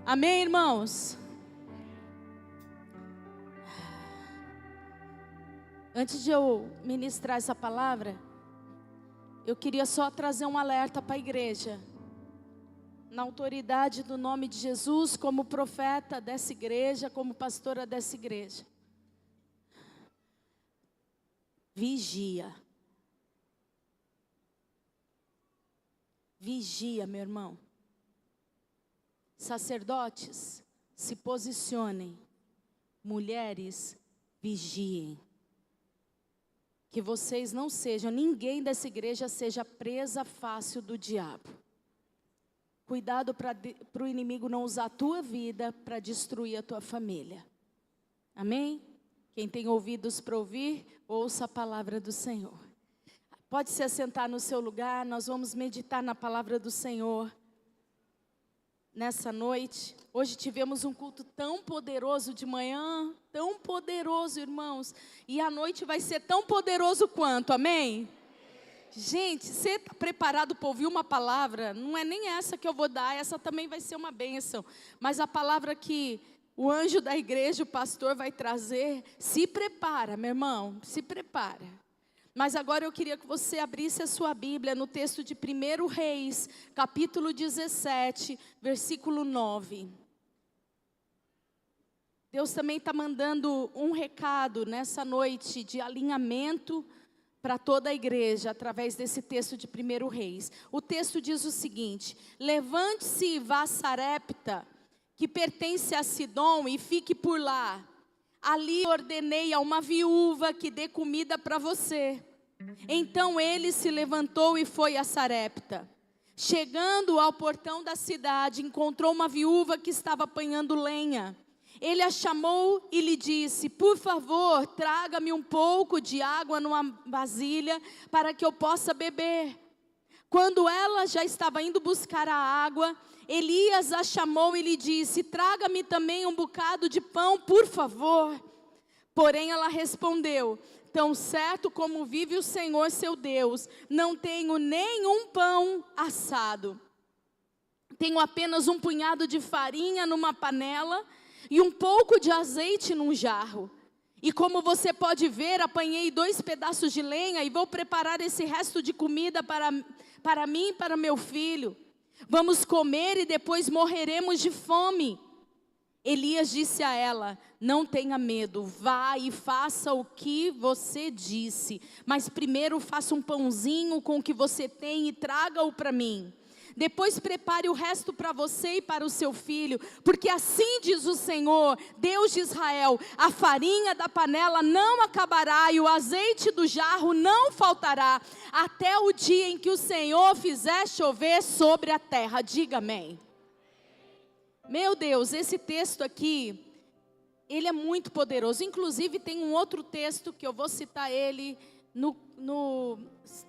Amém, irmãos? Antes de eu ministrar essa palavra, eu queria só trazer um alerta para a igreja. Na autoridade do nome de Jesus, como profeta dessa igreja, como pastora dessa igreja. Vigia. Vigia, meu irmão. Sacerdotes, se posicionem. Mulheres, vigiem. Que vocês não sejam, ninguém dessa igreja seja presa fácil do diabo. Cuidado para o inimigo não usar a tua vida para destruir a tua família. Amém? Quem tem ouvidos para ouvir, ouça a palavra do Senhor. Pode se assentar no seu lugar, nós vamos meditar na palavra do Senhor. Nessa noite, hoje tivemos um culto tão poderoso de manhã, tão poderoso, irmãos. E a noite vai ser tão poderoso quanto, amém? Gente, você está preparado para ouvir uma palavra? Não é nem essa que eu vou dar, essa também vai ser uma bênção. Mas a palavra que o anjo da igreja, o pastor, vai trazer, se prepara, meu irmão, se prepara. Mas agora eu queria que você abrisse a sua Bíblia no texto de 1 Reis, capítulo 17, versículo 9. Deus também está mandando um recado nessa noite de alinhamento para toda a igreja, através desse texto de 1 Reis. O texto diz o seguinte: levante-se e vá a Sarepta, que pertence a Sidom, e fique por lá. Ali ordenei a uma viúva que dê comida para você. Então ele se levantou e foi a Sarepta. Chegando ao portão da cidade, encontrou uma viúva que estava apanhando lenha. Ele a chamou e lhe disse: por favor, traga-me um pouco de água numa vasilha para que eu possa beber. Quando ela já estava indo buscar a água, Elias a chamou e lhe disse: traga-me também um bocado de pão, por favor. Porém ela respondeu: tão certo como vive o Senhor seu Deus, não tenho nenhum pão assado. Tenho apenas um punhado de farinha numa panela e um pouco de azeite num jarro. E como você pode ver, apanhei 2 pedaços de lenha e vou preparar esse resto de comida para mim e para meu filho. Vamos comer e depois morreremos de fome. Elias disse a ela: não tenha medo, vá e faça o que você disse. Mas primeiro faça um pãozinho com o que você tem e traga-o para mim. Depois prepare o resto para você e para o seu filho, porque assim diz o Senhor, Deus de Israel: a farinha da panela não acabará e o azeite do jarro não faltará, até o dia em que o Senhor fizer chover sobre a terra. Diga amém. Meu Deus, esse texto aqui, ele é muito poderoso. Inclusive tem um outro texto que eu vou citar ele no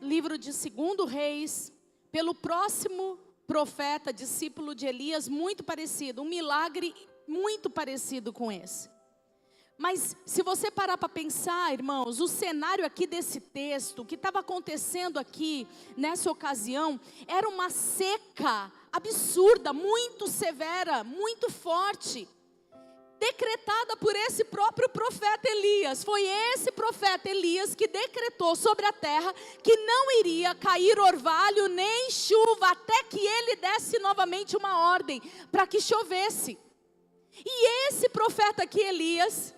livro de 2 Reis, pelo próximo profeta, discípulo de Elias, muito parecido, um milagre muito parecido com esse. Mas se você parar para pensar, irmãos, o cenário aqui desse texto, o que estava acontecendo aqui nessa ocasião, era uma seca absurda, muito severa, muito forte, decretada por esse próprio profeta Elias. Foi esse profeta Elias que decretou sobre a terra que não iria cair orvalho nem chuva, até que ele desse novamente uma ordem para que chovesse. E esse profeta aqui, Elias,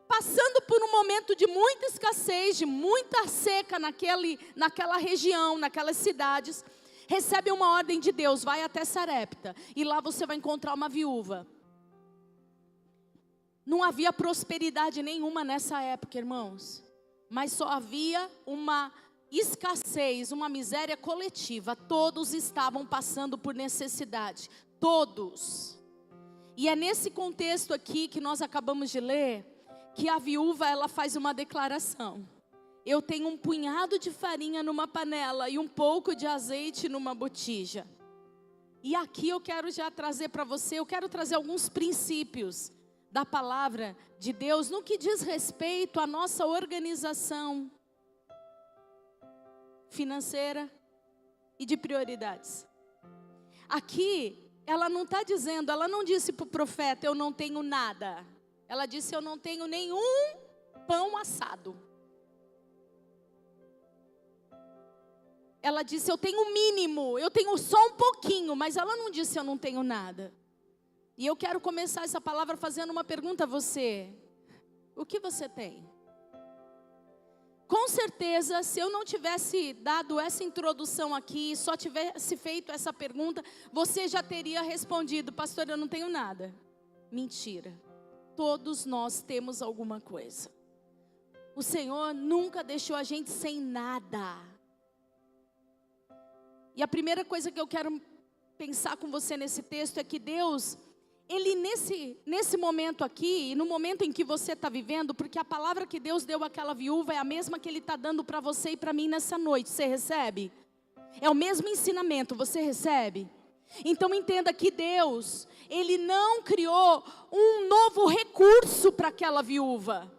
passando por um momento de muita escassez, de muita seca naquela região, naquelas cidades, recebe uma ordem de Deus: vai até Sarepta, e lá você vai encontrar uma viúva. Não havia prosperidade nenhuma nessa época, irmãos, mas só havia uma escassez, uma miséria coletiva. Todos estavam passando por necessidade, todos. E é nesse contexto aqui que nós acabamos de ler, que a viúva, ela faz uma declaração: eu tenho um punhado de farinha numa panela e um pouco de azeite numa botija. E aqui eu quero já trazer para você, eu quero trazer alguns princípios da palavra de Deus no que diz respeito à nossa organização financeira e de prioridades. Aqui ela não está dizendo, ela não disse para o profeta, eu não tenho nada. Ela disse, eu não tenho nenhum pão assado. Ela disse, eu tenho o mínimo, eu tenho só um pouquinho, mas ela não disse, eu não tenho nada. E eu quero começar essa palavra fazendo uma pergunta a você. O que você tem? Com certeza, se eu não tivesse dado essa introdução aqui, só tivesse feito essa pergunta, você já teria respondido, pastor, eu não tenho nada. Mentira. Todos nós temos alguma coisa. O Senhor nunca deixou a gente sem nada. E a primeira coisa que eu quero pensar com você nesse texto é que Deus, Ele nesse momento aqui, e no momento em que você está vivendo, porque a palavra que Deus deu àquela viúva é a mesma que Ele está dando para você e para mim nessa noite, você recebe? É o mesmo ensinamento, você recebe? Então entenda que Deus, Ele não criou um novo recurso para aquela viúva.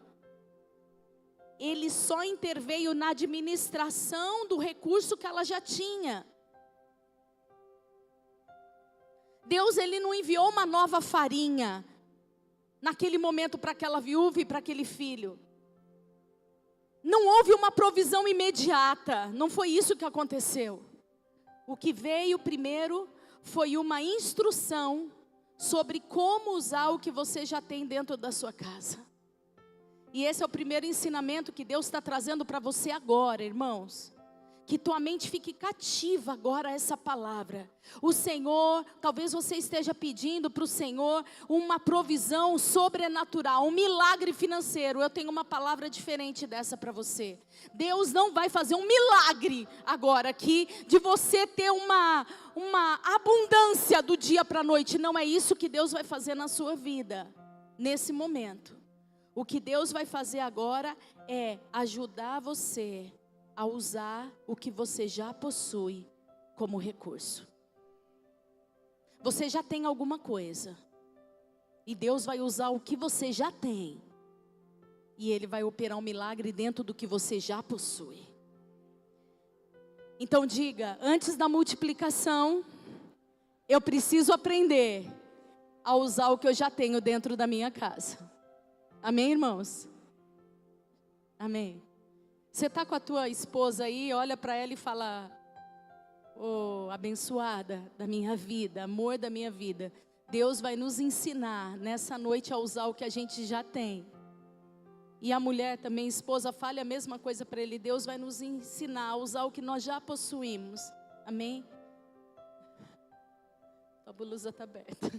Ele só interveio na administração do recurso que ela já tinha. Deus, Ele não enviou uma nova farinha naquele momento para aquela viúva e para aquele filho. Não houve uma provisão imediata, não foi isso que aconteceu. O que veio primeiro foi uma instrução sobre como usar o que você já tem dentro da sua casa. E esse é o primeiro ensinamento que Deus está trazendo para você agora, irmãos. Que tua mente fique cativa agora a essa palavra. O Senhor, talvez você esteja pedindo para o Senhor uma provisão sobrenatural, um milagre financeiro. Eu tenho uma palavra diferente dessa para você. Deus não vai fazer um milagre agora aqui, de você ter uma abundância do dia para a noite. Não é isso que Deus vai fazer na sua vida, nesse momento. O que Deus vai fazer agora é ajudar você a usar o que você já possui como recurso. Você já tem alguma coisa, e Deus vai usar o que você já tem, e Ele vai operar um milagre dentro do que você já possui. Então diga, antes da multiplicação, eu preciso aprender a usar o que eu já tenho dentro da minha casa. Amém, irmãos? Amém. Você está com a tua esposa aí, olha para ela e fala, oh, abençoada da minha vida, amor da minha vida. Deus vai nos ensinar nessa noite a usar o que a gente já tem. E a mulher também, esposa, fale a mesma coisa para ele. Deus vai nos ensinar a usar o que nós já possuímos. Amém? A blusa está aberta.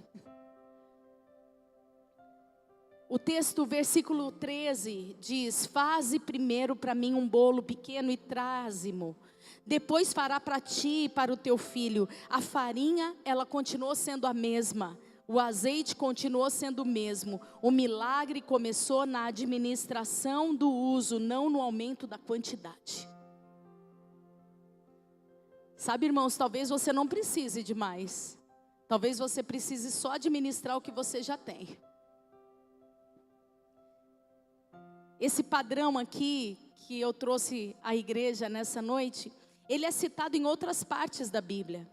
O texto, versículo 13, diz, faze primeiro para mim um bolo pequeno e traze-mo. Depois fará para ti e para o teu filho. A farinha, ela continuou sendo a mesma. O azeite continuou sendo o mesmo. O milagre começou na administração do uso, não no aumento da quantidade. Sabe, irmãos, talvez você não precise de mais. Talvez você precise só administrar o que você já tem. Esse padrão aqui, que eu trouxe à igreja nessa noite, ele é citado em outras partes da Bíblia.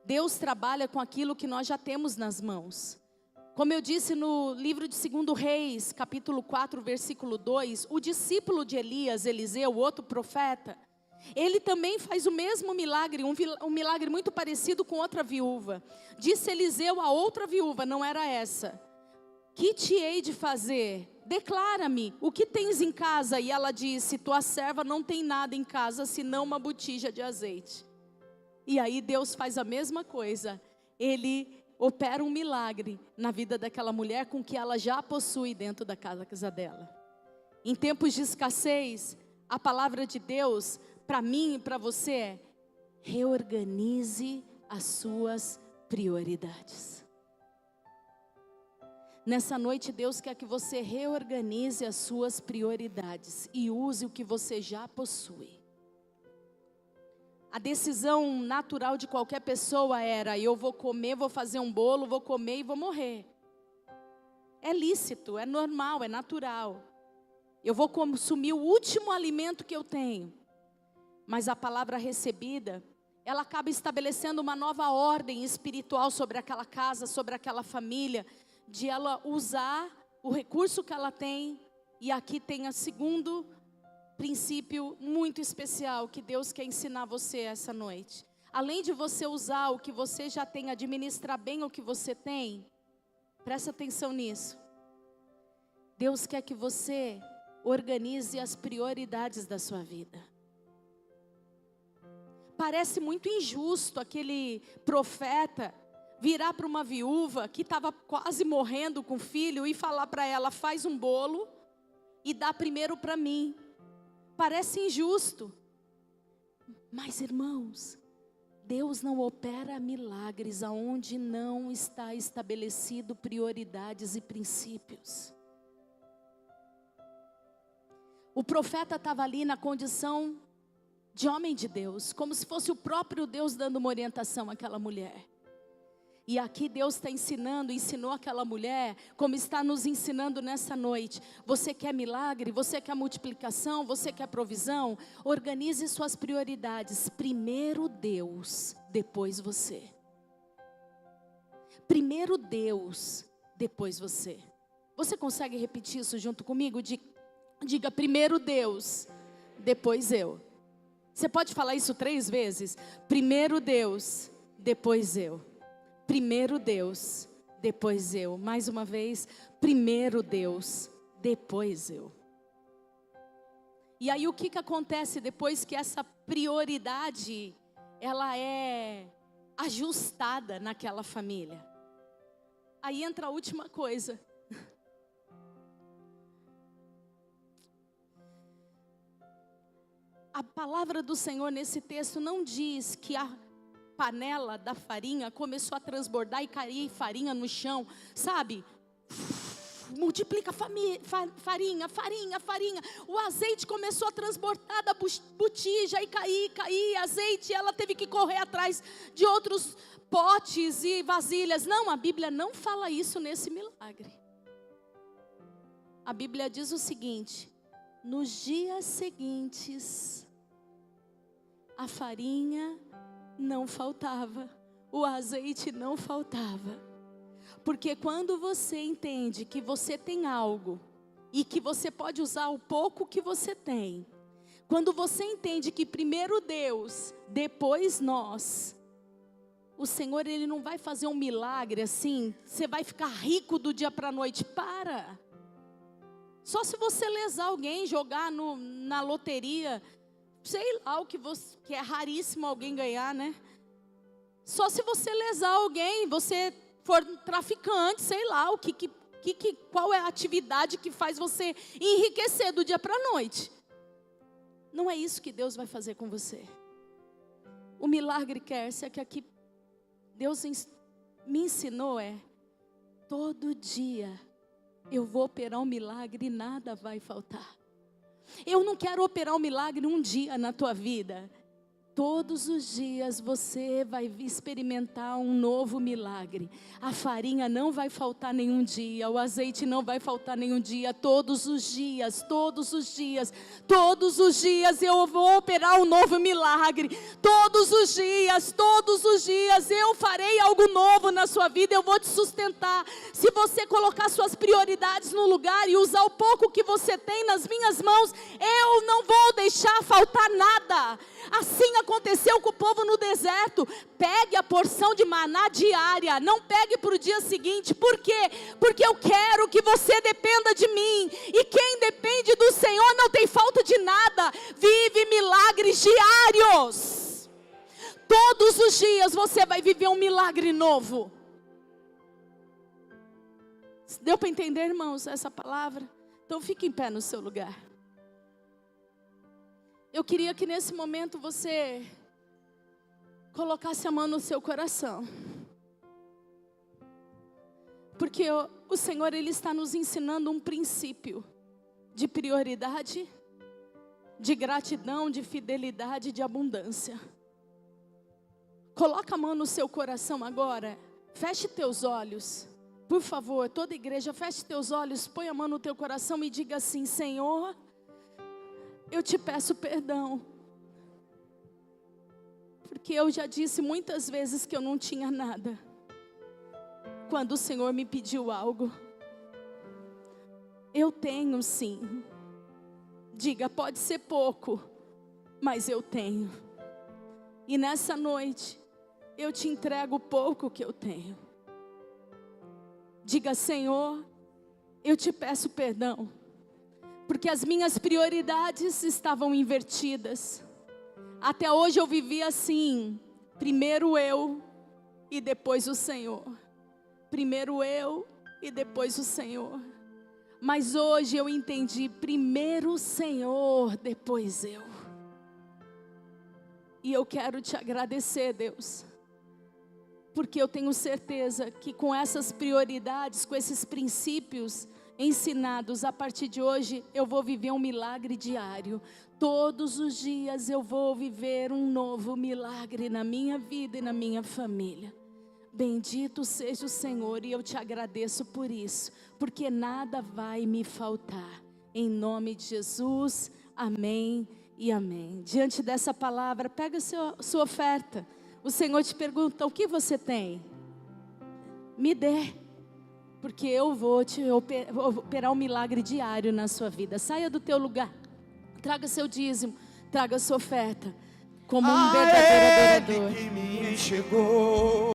Deus trabalha com aquilo que nós já temos nas mãos. Como eu disse no livro de 2 Reis, capítulo 4, versículo 2, o discípulo de Elias, Eliseu, outro profeta, ele também faz o mesmo milagre, um milagre muito parecido com outra viúva. Disse Eliseu a outra viúva, não era essa: que te hei de fazer? Declara-me, o que tens em casa? E ela disse, tua serva não tem nada em casa, senão uma botija de azeite. E aí Deus faz a mesma coisa. Ele opera um milagre na vida daquela mulher com o que ela já possui dentro da casa dela. Em tempos de escassez, a palavra de Deus, para mim e para você é, reorganize as suas prioridades. Nessa noite, Deus quer que você reorganize as suas prioridades e use o que você já possui. A decisão natural de qualquer pessoa era, eu vou comer, vou fazer um bolo, vou comer e vou morrer. É lícito, é normal, é natural. Eu vou consumir o último alimento que eu tenho. Mas a palavra recebida ela acaba estabelecendo uma nova ordem espiritual sobre aquela casa, sobre aquela família, de ela usar o recurso que ela tem. E aqui tem o segundo princípio muito especial que Deus quer ensinar você essa noite. Além de você usar o que você já tem, administrar bem o que você tem, presta atenção nisso. Deus quer que você organize as prioridades da sua vida. Parece muito injusto aquele profeta virar para uma viúva que estava quase morrendo com o filho e falar para ela: faz um bolo e dá primeiro para mim. Parece injusto. Mas, irmãos, Deus não opera milagres aonde não está estabelecido prioridades e princípios. O profeta estava ali na condição de homem de Deus, como se fosse o próprio Deus dando uma orientação àquela mulher. E aqui Deus está ensinou aquela mulher, como está nos ensinando nessa noite. Você quer milagre? Você quer multiplicação? Você quer provisão? Organize suas prioridades. Primeiro Deus, depois você. Primeiro Deus, depois você. Você consegue repetir isso junto comigo? Diga: primeiro Deus, depois eu. Você pode falar isso 3 vezes? Primeiro Deus, depois eu. Primeiro Deus, depois eu. Mais uma vez, primeiro Deus, depois eu. E aí o que acontece depois que essa prioridade, ela é ajustada naquela família? Aí entra a última coisa. A palavra do Senhor nesse texto não diz que a panela da farinha começou a transbordar e cair farinha no chão, sabe? Multiplica farinha. O azeite começou a transbordar da botija e cair azeite. Ela teve que correr atrás de outros potes e vasilhas. Não, a Bíblia não fala isso nesse milagre. A Bíblia diz o seguinte: nos dias seguintes, a farinha não faltava, o azeite não faltava. Porque quando você entende que você tem algo e que você pode usar o pouco que você tem, quando você entende que primeiro Deus, depois nós, o Senhor, Ele não vai fazer um milagre assim, você vai ficar rico do dia para a noite. Para! Só se você lesar alguém, jogar na loteria, sei lá, o que é raríssimo alguém ganhar, né? Só se você lesar alguém, você for traficante, sei lá, qual é a atividade que faz você enriquecer do dia para a noite. Não é isso que Deus vai fazer com você. O milagre que aqui Deus me ensinou todo dia eu vou operar um milagre e nada vai faltar. Eu não quero operar um milagre um dia na tua vida. Todos os dias você vai experimentar um novo milagre. A farinha não vai faltar nenhum dia, o azeite não vai faltar nenhum dia. Todos os dias eu vou operar um novo milagre. Todos os dias eu farei algo novo na sua vida. Eu vou te sustentar. Se você colocar suas prioridades no lugar e usar o pouco que você tem nas minhas mãos, eu não vou deixar faltar nada. Assim aconteceu com o povo no deserto. Pegue a porção de maná diária, não pegue para o dia seguinte. Por quê? Porque eu quero que você dependa de mim. E quem depende do Senhor não tem falta de nada. Vive milagres diários. Todos os dias você vai viver um milagre novo. Deu para entender, irmãos, essa palavra? Então fique em pé no seu lugar. Eu queria que nesse momento você colocasse a mão no seu coração. Porque o Senhor, Ele está nos ensinando um princípio de prioridade, de gratidão, de fidelidade, de abundância. Coloca a mão no seu coração agora. Feche teus olhos. Por favor, toda igreja, feche teus olhos, põe a mão no teu coração e diga assim: Senhor, eu te peço perdão, Porque eu já disse muitas vezes que eu não tinha nada. Quando o Senhor me pediu algo, eu tenho sim. Diga, pode ser pouco, mas eu tenho. E nessa noite, eu te entrego o pouco que eu tenho. Diga, Senhor, eu te peço perdão, porque as minhas prioridades estavam invertidas. Até hoje eu vivi assim, primeiro eu e depois o Senhor. Primeiro eu e depois o Senhor. Mas hoje eu entendi, primeiro o Senhor, depois eu. E eu quero te agradecer, Deus, porque eu tenho certeza que com essas prioridades, com esses princípios ensinados, a partir de hoje eu vou viver um milagre diário. Todos os dias eu vou viver um novo milagre na minha vida e na minha família. Bendito seja o Senhor, e eu te agradeço por isso, porque nada vai me faltar. Em nome de Jesus, amém e amém. Diante dessa palavra, pega sua oferta. O Senhor te pergunta, o que você tem? Me dê, porque eu vou operar um milagre diário na sua vida. Saia do teu lugar, traga seu dízimo, traga sua oferta, como um verdadeiro adorador. Que me enxergou.